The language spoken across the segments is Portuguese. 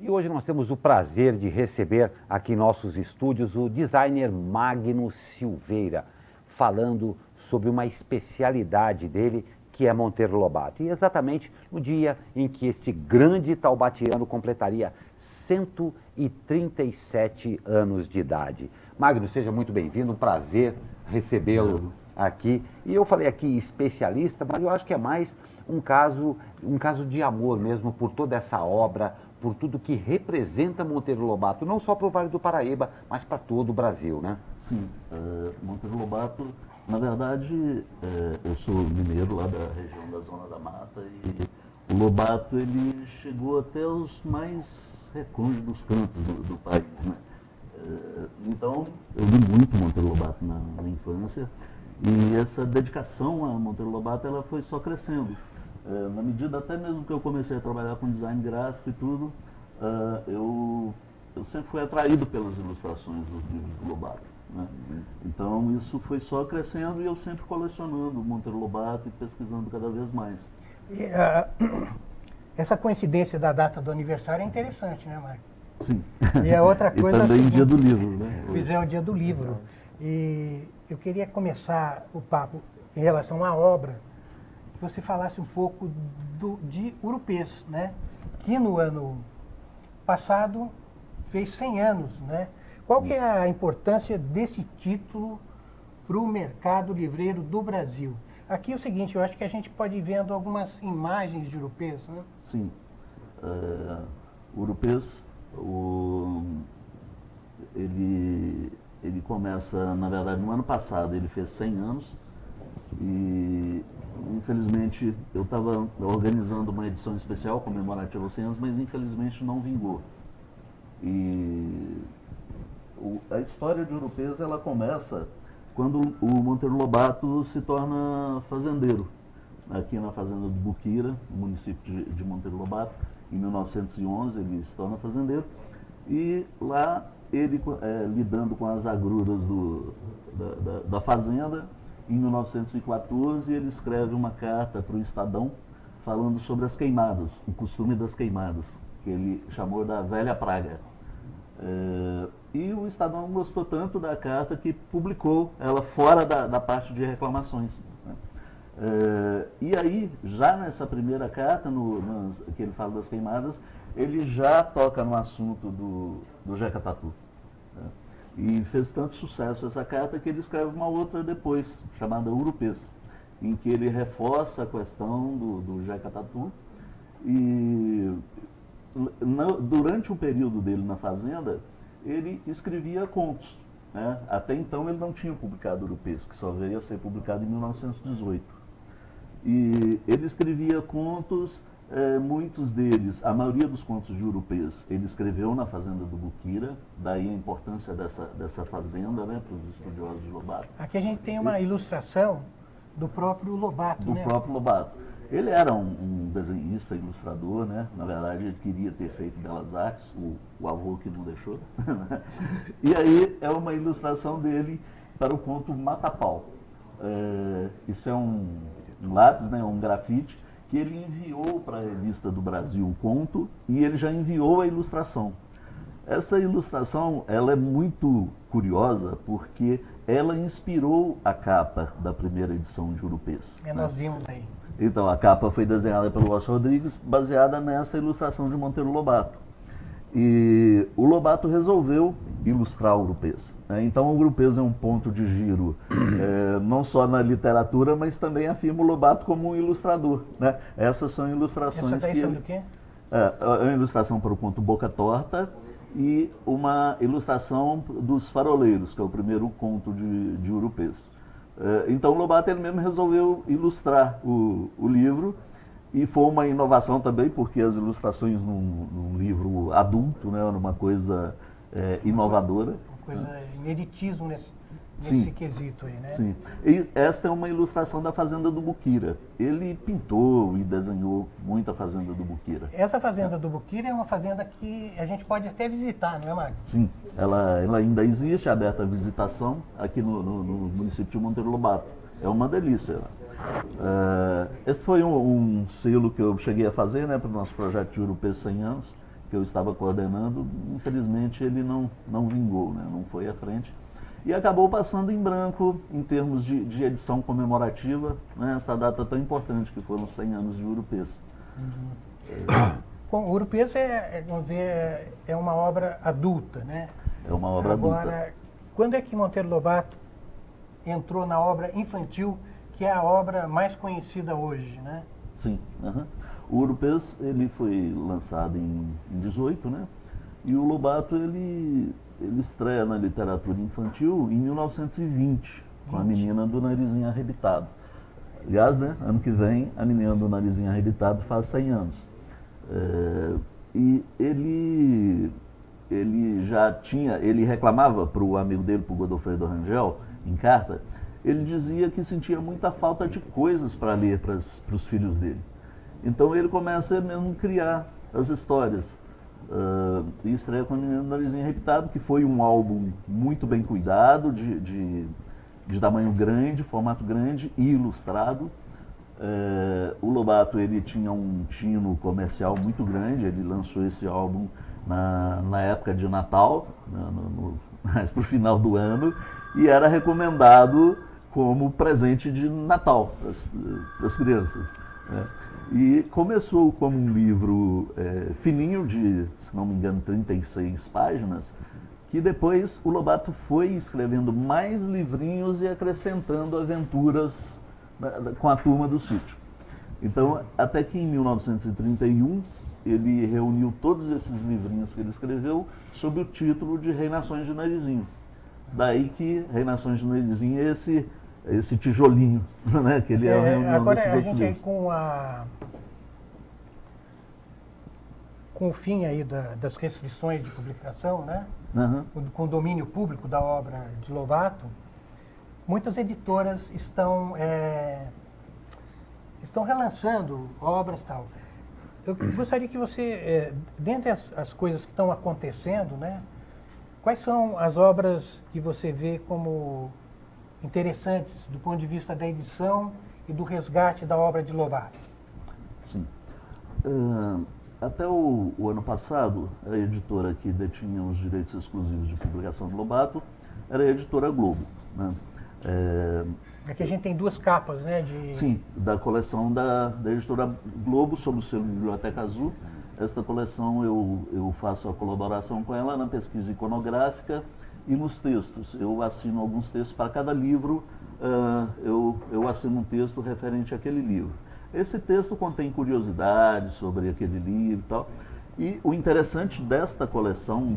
E hoje nós temos o prazer de receber aqui em nossos estúdios o designer Magno Silveira, falando sobre uma especialidade dele, que é Monteiro Lobato. E exatamente no dia em que este grande taubatiano completaria 137 anos de idade. Magno, seja muito bem-vindo, um prazer recebê-lo aqui. E eu falei aqui especialista, mas eu acho que é mais um caso de amor mesmo por toda essa obra, por tudo que representa Monteiro Lobato, não só para o Vale do Paraíba, mas para todo o Brasil, né? Sim, Monteiro Lobato, na verdade, eu sou mineiro lá da região da Zona da Mata e o Lobato ele chegou até os mais recônditos cantos do país, né? Então, eu li muito Monteiro Lobato na infância e essa dedicação a Monteiro Lobato ela foi só crescendo. Na medida até mesmo que eu comecei a trabalhar com design gráfico e tudo, eu sempre fui atraído pelas ilustrações dos livros do Lobato, né? Então isso foi só crescendo e eu sempre colecionando Monteiro Lobato e pesquisando cada vez mais. E, essa coincidência da data do aniversário é interessante, né, Marcos? Sim. E a outra coisa... E também seguinte, dia do livro, né? Pois é, o dia do livro. E eu queria começar o papo em relação à obra, que você falasse um pouco de Urupês, né? Que no ano passado fez 100 anos, né? Qual que é a importância desse título para o mercado livreiro do Brasil? Aqui é o seguinte, eu acho que a gente pode ir vendo algumas imagens de Urupês, né? Sim. Urupês, ele começa, na verdade, no ano passado, ele fez 100 anos e, infelizmente, eu estava organizando uma edição especial comemorativa aos 100 anos, mas, infelizmente, não vingou. E a história de Urupês, ela começa quando o Monteiro Lobato se torna fazendeiro, aqui na fazenda do Buquira, no município de Monteiro Lobato. Em 1911 ele se torna fazendeiro e lá ele, lidando com as agruras da fazenda, em 1914 ele escreve uma carta para o Estadão falando sobre as queimadas, o costume das queimadas, que ele chamou da velha praga. E o Estadão gostou tanto da carta que publicou ela fora da parte de reclamações, né? E aí, já nessa primeira carta, que ele fala das queimadas, ele já toca no assunto do Jeca Tatu, né? E fez tanto sucesso essa carta que ele escreve uma outra depois, chamada Urupês, em que ele reforça a questão do Jeca Tatu. E durante o período dele na fazenda, ele escrevia contos, né? Até então ele não tinha publicado Urupês, que só veio a ser publicado em 1918. E ele escrevia contos, muitos deles, a maioria dos contos de Urupês, ele escreveu na fazenda do Buquira, daí a importância dessa fazenda, né, para os estudiosos de Lobato. Aqui a gente tem uma ilustração do próprio Lobato, Do né? próprio Lobato. Ele era um desenhista, ilustrador, né? Na verdade, ele queria ter feito belas artes, o avô que não deixou. E aí é uma ilustração dele para o conto Mata-Pau. Isso é um lápis, né? Um grafite, que ele enviou para a Revista do Brasil o conto e ele já enviou a ilustração. Essa ilustração ela é muito curiosa porque ela inspirou a capa da primeira edição de Urupês. Nós vimos aí. Então, a capa foi desenhada pelo Washington Rodrigues, baseada nessa ilustração de Monteiro Lobato. E o Lobato resolveu ilustrar o Urupês, né? Então, o Urupês é um ponto de giro, não só na literatura, mas também afirma o Lobato como um ilustrador, né? Essas são ilustrações Essa daí são do quê? É uma ilustração para o conto Boca Torta e uma ilustração dos Faroleiros, que é o primeiro conto de Urupês. Então o Lobato ele mesmo resolveu ilustrar o livro e foi uma inovação também, porque as ilustrações num livro adulto, né, era uma coisa inovadora. Uma coisa ineditismo nesse quesito aí, né? Sim. E esta é uma ilustração da fazenda do Buquira. Ele pintou e desenhou muito a fazenda do Buquira. Essa fazenda do Buquira é uma fazenda que a gente pode até visitar, não é, Marcos? Sim, ela ainda existe, aberta à visitação aqui no município de Monteiro Lobato. É uma delícia. Esse foi um selo que eu cheguei a fazer, né, para o nosso projeto de Urupês 100 anos, que eu estava coordenando, infelizmente ele não vingou, né? Não foi à frente. E acabou passando em branco em termos de edição comemorativa, né? Essa data tão importante que foram 100 anos de Urupês. Bom, o Urupês vamos dizer, é uma obra adulta, né? É uma obra Agora, adulta. quando é que Monteiro Lobato entrou na obra infantil, que é a obra mais conhecida hoje, né? Sim. O Urupês, ele foi lançado em 18, né? E o Lobato, ele estreia na literatura infantil em 1920, com a Menina do Narizinho Arrebitado. Aliás, né, ano que vem, a Menina do Narizinho Arrebitado faz 100 anos. E ele reclamava para o amigo dele, para o Godofredo Rangel, em carta, ele dizia que sentia muita falta de coisas para ler para os filhos dele. Então ele começa mesmo a criar as histórias. E estreia com a Menina do Narizinho Arrebitado, que foi um álbum muito bem cuidado, de tamanho grande, formato grande e ilustrado. O Lobato, ele tinha um tino comercial muito grande, ele lançou esse álbum na época de Natal, mais para o final do ano, e era recomendado como presente de Natal para as crianças, né? E começou como um livro fininho, de, se não me engano, 36 páginas, que depois o Lobato foi escrevendo mais livrinhos e acrescentando aventuras com a turma do sítio. Então, até que em 1931, ele reuniu todos esses livrinhos que ele escreveu sob o título de Reinações de Narizinho. Daí que Reinações de Narizinho é esse tijolinho, né, que ele é a reunião agora desses a outros gente aí livros. com o fim aí das restrições de publicação, né? Com o domínio público da obra de Lobato, muitas editoras estão relançando obras e tal. Eu gostaria que você, dentre as coisas que estão acontecendo, né, quais são as obras que você vê como interessantes do ponto de vista da edição e do resgate da obra de Lobato? Sim. Até o ano passado, a editora que detinha os direitos exclusivos de publicação do Lobato era a editora Globo, né? Aqui a gente tem duas capas, né? Sim, da coleção da editora Globo, sob o selo Biblioteca Azul. Esta coleção eu faço a colaboração com ela na pesquisa iconográfica e nos textos. Eu assino alguns textos para cada livro, eu assino um texto referente àquele livro. Esse texto contém curiosidades sobre aquele livro e tal. E o interessante desta coleção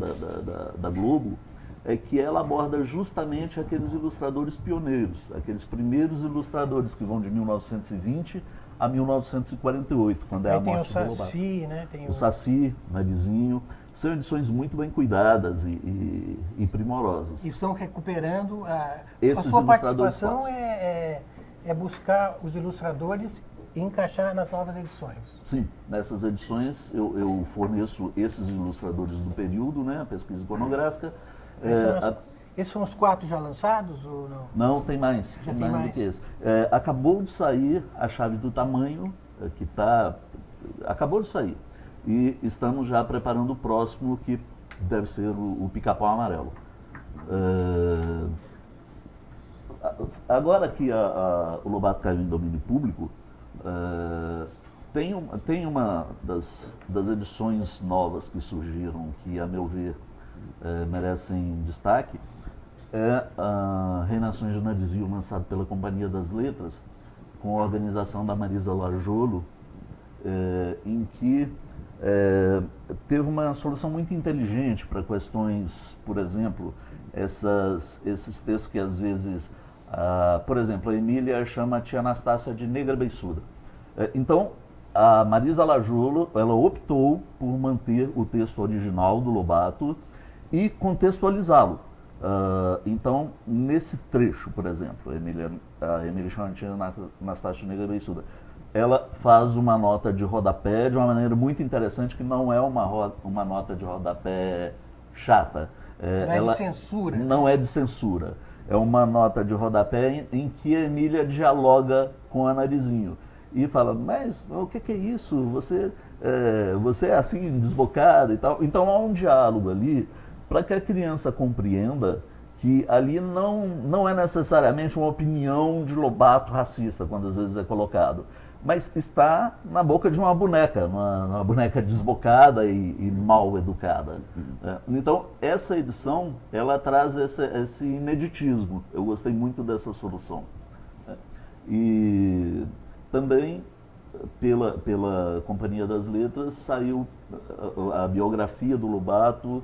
da Globo é que ela aborda justamente aqueles ilustradores pioneiros, aqueles primeiros ilustradores que vão de 1920 a 1948, quando é a morte do Lobato. Tem o Saci, né? O Saci, Narizinho. São edições muito bem cuidadas e primorosas. E estão recuperando a Esses sua ilustradores participação clássicos. é buscar os ilustradores e encaixar nas novas edições. Sim, nessas edições eu forneço esses ilustradores do período, né, a pesquisa iconográfica. Esses são os 4 já lançados ou não? Não, tem mais, Já tem mais do que esse. Acabou de sair a Chave do Tamanho, acabou de sair. E estamos já preparando o próximo, que deve ser o Pica-Pau Amarelo. Agora que o Lobato caiu em domínio público, tem uma das edições novas que surgiram, que a meu ver merecem destaque, é a Reinações de Narizinho, lançado pela Companhia das Letras, com a organização da Marisa Larjolo, em que teve uma solução muito inteligente para questões, por exemplo, esses textos que às vezes, por exemplo, a Emília chama a tia Anastácia de negra beiçuda. Então, a Marisa Larjolo, ela optou por manter o texto original do Lobato e contextualizá-lo. Então, nesse trecho, por exemplo, a Emília chama a tia Anastácia de negra beiçuda. Ela faz uma nota de rodapé de uma maneira muito interessante, que não é uma nota de rodapé chata. Não é de censura. Não é de censura. É uma nota de rodapé em que a Emília dialoga com a Narizinho. E fala, mas o que é isso? Você você é assim, desbocada e tal. Então há um diálogo ali para que a criança compreenda que ali não é necessariamente uma opinião de Lobato racista, quando às vezes é colocado, mas está na boca de uma boneca, uma boneca desbocada e mal educada. Então, essa edição, ela traz esse ineditismo. Eu gostei muito dessa solução. E também, pela Companhia das Letras, saiu a biografia do Lobato,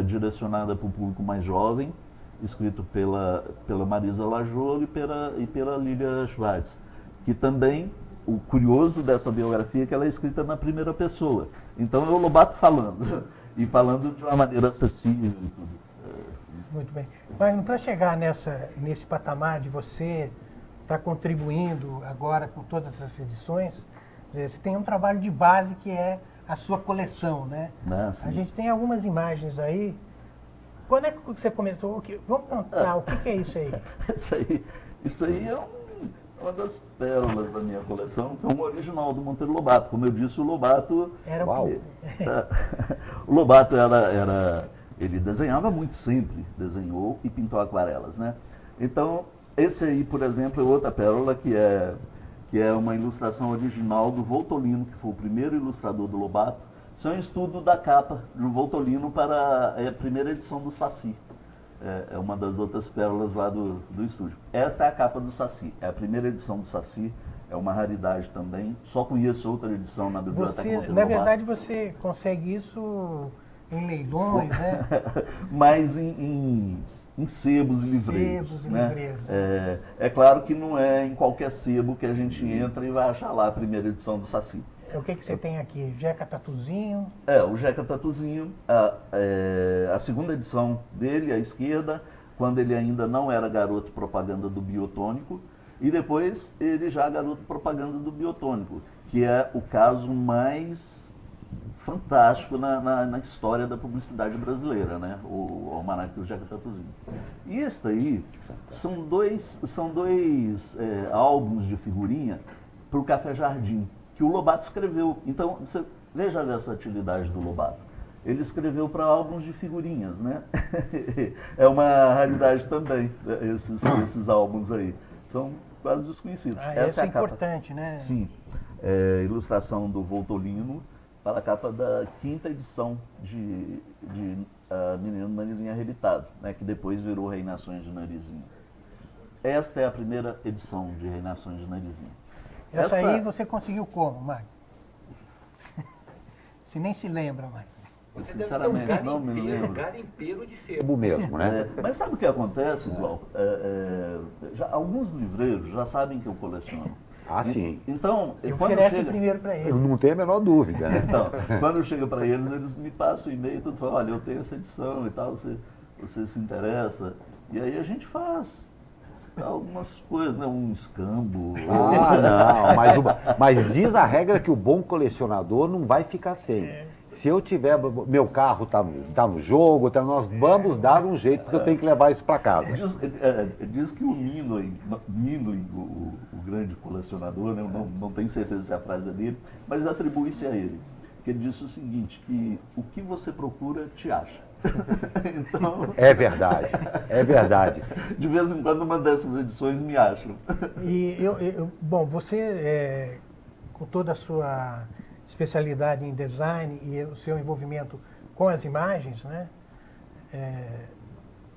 direcionada para o público mais jovem, escrito pela Marisa Lajolo e pela Lília Schwartz, que também, o curioso dessa biografia é que ela é escrita na primeira pessoa. Então é o Lobato falando, e falando de uma maneira acessível e tudo. Muito bem. Mas para chegar nesse patamar de você estar contribuindo agora com todas essas edições, você tem um trabalho de base que é a sua coleção, né? A gente tem algumas imagens aí. Quando é que você começou? Vamos contar, o que é isso aí? Isso aí é uma das pérolas da minha coleção, que é um original do Monteiro Lobato. Como eu disse, o Lobato... O Lobato ele desenhava muito sempre, desenhou e pintou aquarelas, né? Então, esse aí, por exemplo, é outra pérola que é uma ilustração original do Voltolino, que foi o primeiro ilustrador do Lobato. Isso é um estudo da capa do Voltolino para a primeira edição do Saci. É uma das outras pérolas lá do estúdio. Esta é a capa do Saci, é a primeira edição do Saci, é uma raridade também. Só conheço outra edição na Biblioteca Monteiro Lobato. Na verdade, você consegue isso em leilões, né? Mas em sebos e livreiros. Sebos e né? livreiros. É claro que não é em qualquer sebo que a gente entra e vai achar lá a primeira edição do Saci. O que você tem aqui? Jeca Tatuzinho? O Jeca Tatuzinho, a segunda edição dele, à esquerda, quando ele ainda não era garoto propaganda do Biotônico, e depois ele já garoto propaganda do Biotônico, que é o caso mais fantástico na história da publicidade brasileira, né? O Almanac do Jeca Tatuzinho. E este aí são dois álbuns de figurinha para o Café Jardim, que o Lobato escreveu. Então, você veja a versatilidade do Lobato. Ele escreveu para álbuns de figurinhas, né? É uma raridade também, esses álbuns aí. São quase desconhecidos. Essa é importante, né? Sim. Ilustração do Voltolino para a capa da 5ª edição de Menino Narizinho Arrebitado, né? Que depois virou Reinações de Narizinho. Esta é a primeira edição de Reinações de Narizinho. Essa aí você conseguiu como, Mário? Você nem se lembra mais. Você sinceramente, não me lembro. Garimpeiro de sebo mesmo, né? Mas sabe o que acontece, Glauco? Alguns livreiros já sabem que eu coleciono. Sim. Então, oferece primeiro para eles. Eu não tenho a menor dúvida, né? Então, quando chega para eles me passam o e-mail e tudo, falam, olha, eu tenho essa edição e tal, você se interessa. E aí a gente faz algumas coisas, né? Um escambo. Não, mas diz a regra que o bom colecionador não vai ficar sem. Se eu tiver, meu carro tá no jogo, nós vamos dar um jeito, porque eu tenho que levar isso para casa. Diz que o Mindley, o grande colecionador, né? Eu não tenho certeza se a frase é dele, mas atribui-se a ele. Que ele disse o seguinte, que o que você procura te acha. Então, é verdade. De vez em quando uma dessas edições me acham. E bom, você, com toda a sua especialidade em design e o seu envolvimento com as imagens, né?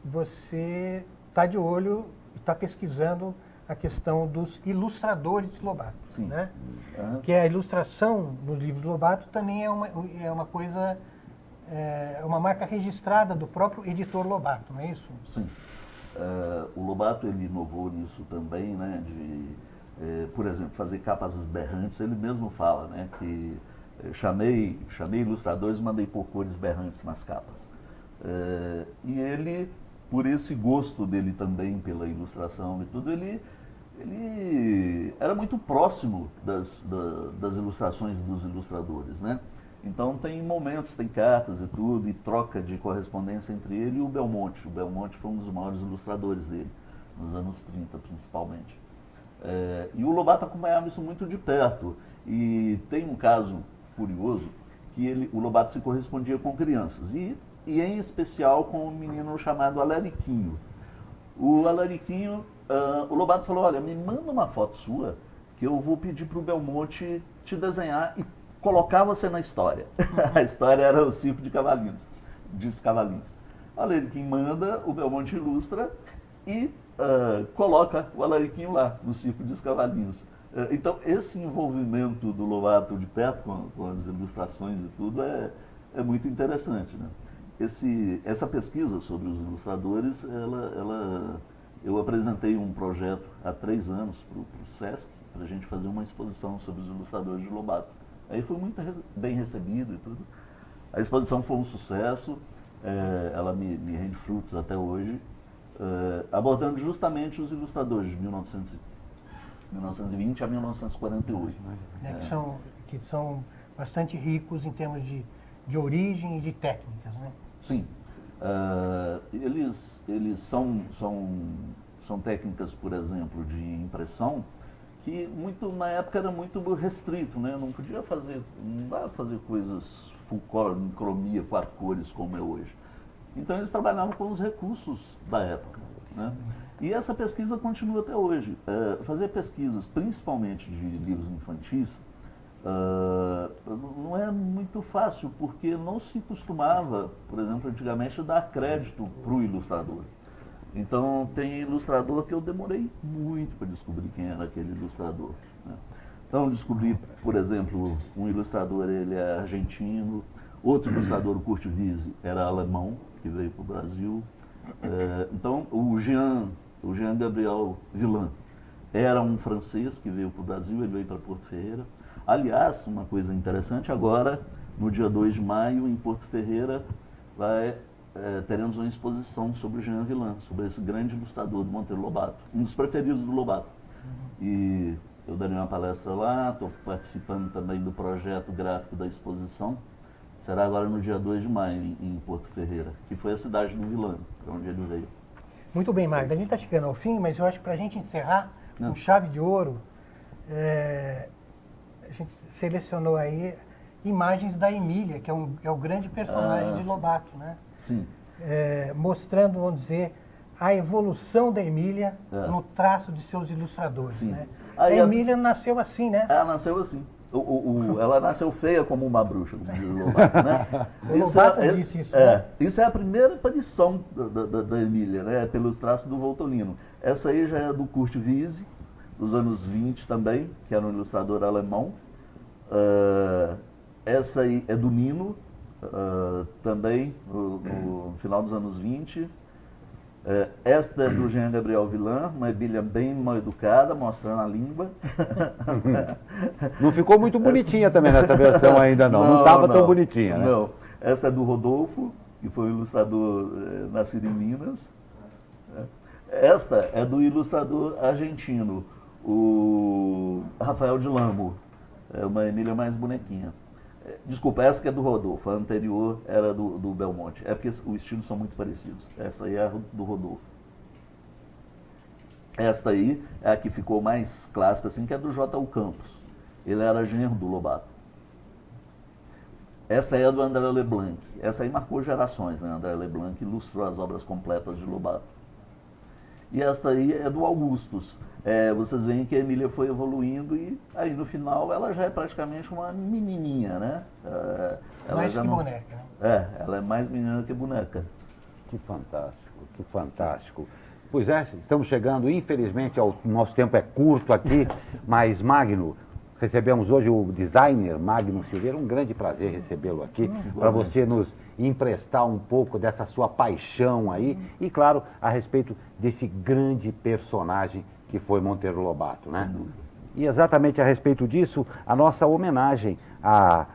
Você está de olho, está pesquisando a questão dos ilustradores de Lobato. Sim. Né? Que a ilustração nos livros de Lobato também é uma coisa, uma marca registrada do próprio editor Lobato, não é isso? Sim. O Lobato ele inovou nisso também, né? Por exemplo, fazer capas berrantes, ele mesmo fala, né? Que chamei ilustradores e mandei pôr cores berrantes nas capas. E ele, por esse gosto dele também pela ilustração e tudo, ele era muito próximo das ilustrações dos ilustradores, né? Então tem momentos, tem cartas e tudo, e troca de correspondência entre ele e o Belmonte. O Belmonte foi um dos maiores ilustradores dele, nos anos 30 principalmente. E o Lobato acompanhava isso muito de perto. E tem um caso curioso que o Lobato se correspondia com crianças, e em especial com um menino chamado Alariquinho. O Alariquinho, o Lobato falou, olha, me manda uma foto sua que eu vou pedir para o Belmonte te desenhar e colocar você na história. A história era o circo de Cavalinhos, diz Cavalinhos. O Alariquinho manda, o Belmonte ilustra e coloca o Alariquinho lá, no circo de Cavalinhos. Então, esse envolvimento do Lobato de perto com as ilustrações e tudo é muito interessante, né? Essa pesquisa sobre os ilustradores, eu apresentei um projeto há 3 anos para o SESC, para a gente fazer uma exposição sobre os ilustradores de Lobato. Aí foi muito bem recebido e tudo. A exposição foi um sucesso, ela me rende frutos até hoje, abordando justamente os ilustradores de 1920 a 1948. Que são bastante ricos em termos de origem e de técnicas, né? Sim. Eles são técnicas, por exemplo, de impressão, que na época era muito restrito, né? Não dava pra fazer coisas full color, em cromia, 4 cores, como é hoje. Então eles trabalhavam com os recursos da época, né? E essa pesquisa continua até hoje. Fazer pesquisas, principalmente de livros infantis, não é muito fácil, porque não se costumava, por exemplo, antigamente, dar crédito para o ilustrador. Então, tem ilustrador que eu demorei muito para descobrir quem era aquele ilustrador, né? Então, descobri, por exemplo, um ilustrador, ele é argentino, outro ilustrador, o Kurt Wiese, era alemão, que veio para o Brasil. Então, o Jean Gabriel Villain era um francês que veio para o Brasil, ele veio para Porto Ferreira. Aliás, uma coisa interessante, agora, no dia 2 de maio, em Porto Ferreira, teremos uma exposição sobre o Jean Villain, sobre esse grande ilustrador do Monteiro Lobato, um dos preferidos do Lobato. E eu darei uma palestra lá, estou participando também do projeto gráfico da exposição. Será agora no dia 2 de maio, em Porto Ferreira, que foi a cidade do Villain, para onde ele veio. Muito bem, Magda, a gente está chegando ao fim, mas eu acho que para a gente encerrar com chave de ouro, a gente selecionou aí imagens da Emília, que é o grande personagem de Lobato, né? Sim. Mostrando, vamos dizer, a evolução da Emília no traço de seus ilustradores, Sim. né? Aí a Emília nasceu assim, né? Ela nasceu assim. Ela nasceu feia como uma bruxa, como diz o Lobato, né? O Lobato disse isso, né? Isso é a primeira aparição da Emília, né? Pelos traços do Voltolino. Essa aí já é do Kurt Wiese, dos anos 20 também, que era um ilustrador alemão. Essa aí é do Nino, também, no final dos anos 20. Esta é do Jean Gabriel Villain, uma Emília bem mal educada, mostrando a língua. Não ficou muito bonitinha também nessa versão ainda, não. Não estava tão bonitinha, né? Não. Esta é do Rodolfo, que foi um ilustrador nascido em Minas. Esta é do ilustrador argentino, o Rafael de Lamo. É uma Emília mais bonequinha. Desculpa, essa que é do Rodolfo, a anterior era do Belmonte. É porque os estilos são muito parecidos. Essa aí é a do Rodolfo. Esta aí é a que ficou mais clássica, assim, que é do J.U. Campos. Ele era genro do Lobato. Essa aí é do André Leblanc. Essa aí marcou gerações, né? André Leblanc ilustrou as obras completas de Lobato. E esta aí é do Augustus. Vocês veem que a Emília foi evoluindo e aí no final ela já é praticamente uma menininha, né? Mais que boneca, né? Ela é mais menina que boneca. Que fantástico, que fantástico. Pois estamos chegando, infelizmente, nosso tempo é curto aqui, mas Magno, recebemos hoje o designer Magno Silveira, um grande prazer recebê-lo aqui, para você nos emprestar um pouco dessa sua paixão aí, e claro, a respeito desse grande personagem que foi Monteiro Lobato, né? E exatamente a respeito disso, a nossa homenagem a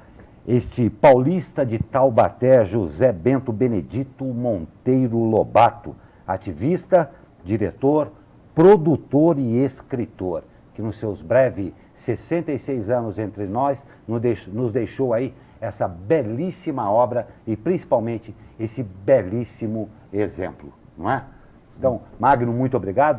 este paulista de Taubaté, José Bento Benedito Monteiro Lobato, ativista, diretor, produtor e escritor, que nos seus breves 66 anos entre nós, nos deixou aí essa belíssima obra e principalmente esse belíssimo exemplo, não é? Então, Magno, muito obrigado.